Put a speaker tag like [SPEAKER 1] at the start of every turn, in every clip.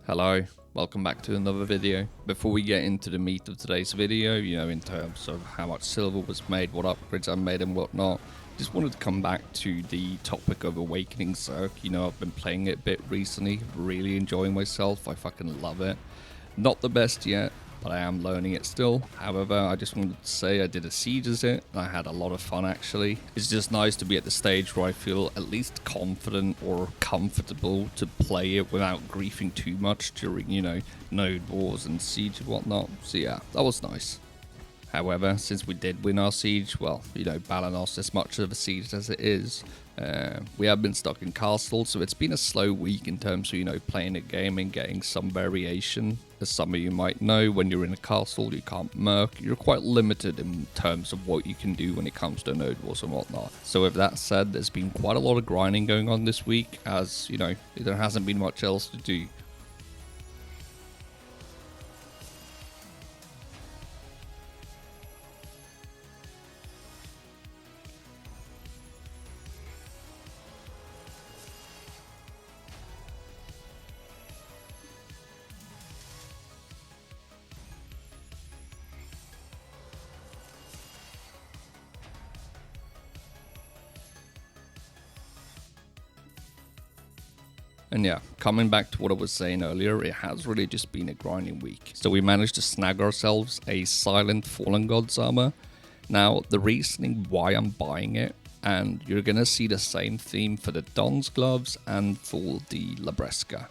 [SPEAKER 1] Hello, welcome back to another video. Before we get into the meat of today's video, in terms of how much silver was made, what upgrades I made and whatnot, just wanted to come back to the topic of Awakening Zerk. I've been playing it a bit recently, really enjoying myself, I fucking love it. Not the best yet, but I am learning it still. However, I just wanted to say I did a siege as it, and I had a lot of fun actually. It's just nice to be at the stage where I feel at least confident or comfortable to play it without griefing too much during, node wars and siege and whatnot. So yeah, that was nice. However, since we did win our siege, well, Balanos, as much of a siege as it is, we have been stuck in castle, so it's been a slow week in terms of, playing a game and getting some variation. As some of you might know, when you're in a castle, you can't merc. You're quite limited in terms of what you can do when it comes to node wars and whatnot. So with that said, there's been quite a lot of grinding going on this week, as, there hasn't been much else to do. And yeah, coming back to what I was saying earlier, it has really just been a grinding week. So we managed to snag ourselves a Silent Fallen Gods armor. Now, the reasoning why I'm buying it, and you're going to see the same theme for the Don's gloves and for the Labresca.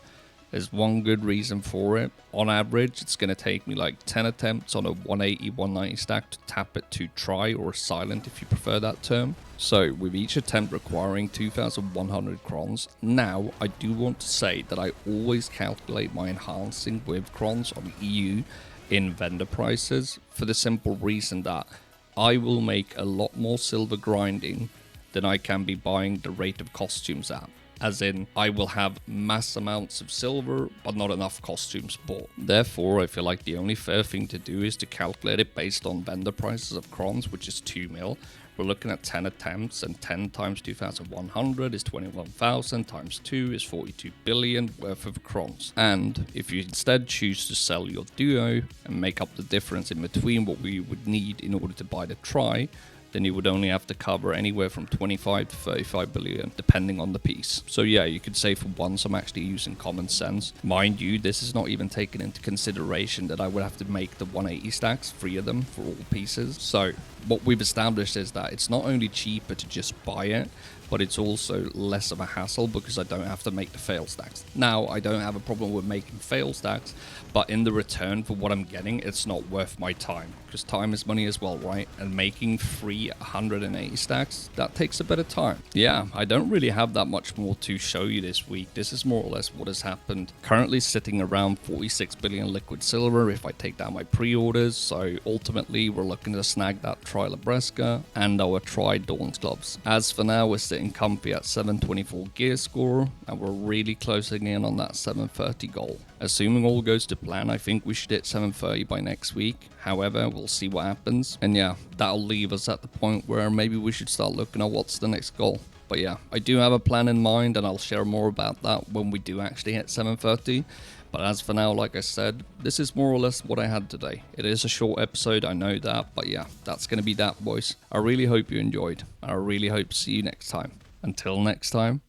[SPEAKER 1] There's one good reason for it. On average, it's going to take me like 10 attempts on a 180, 190 stack to tap it to try or silent if you prefer that term. So with each attempt requiring 2,100 crons. Now, I do want to say that I always calculate my enhancing with crons on EU in vendor prices for the simple reason that I will make a lot more silver grinding than I can be buying the rate of costumes at. As in, I will have mass amounts of silver, but not enough costumes bought. Therefore, I feel like the only fair thing to do is to calculate it based on vendor prices of crons, which is 2 mil. We're looking at 10 attempts, and 10 times 2,100 is 21,000, times 2 is 42 billion worth of crons. And if you instead choose to sell your duo and make up the difference in between what we would need in order to buy the try, then you would only have to cover anywhere from 25 to 35 billion, depending on the piece. So yeah, you could say for once I'm actually using common sense. Mind you, this is not even taken into consideration that I would have to make the 180 stacks, 3 of them for all pieces. So what we've established is that it's not only cheaper to just buy it, but it's also less of a hassle because I don't have to make the fail stacks. Now, I don't have a problem with making fail stacks, but in the return for what I'm getting, it's not worth my time, because time is money as well, right? And making 180 stacks, that takes a bit of time. Yeah, I don't really have that much more to show you this week. This is more or less what has happened. Currently sitting around 46 billion liquid silver if I take down my pre-orders, so ultimately we're looking to snag that Tri Labresca and our Tri Dawn's gloves. As for now, we're sitting comfy at 724 gear score, and we're really closing in on that 730 goal. Assuming all goes to plan, I think we should hit 730 by next week. However, we'll see what happens. And yeah, that'll leave us at the point where maybe we should start looking at what's the next goal. But yeah, I do have a plan in mind, and I'll share more about that when we do actually hit 730. But as for now, like I said, this is more or less what I had today. It is a short episode, I know that, but yeah, that's going to be that, boys. I really hope you enjoyed. I really hope to see you next time. Until next time,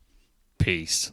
[SPEAKER 1] peace.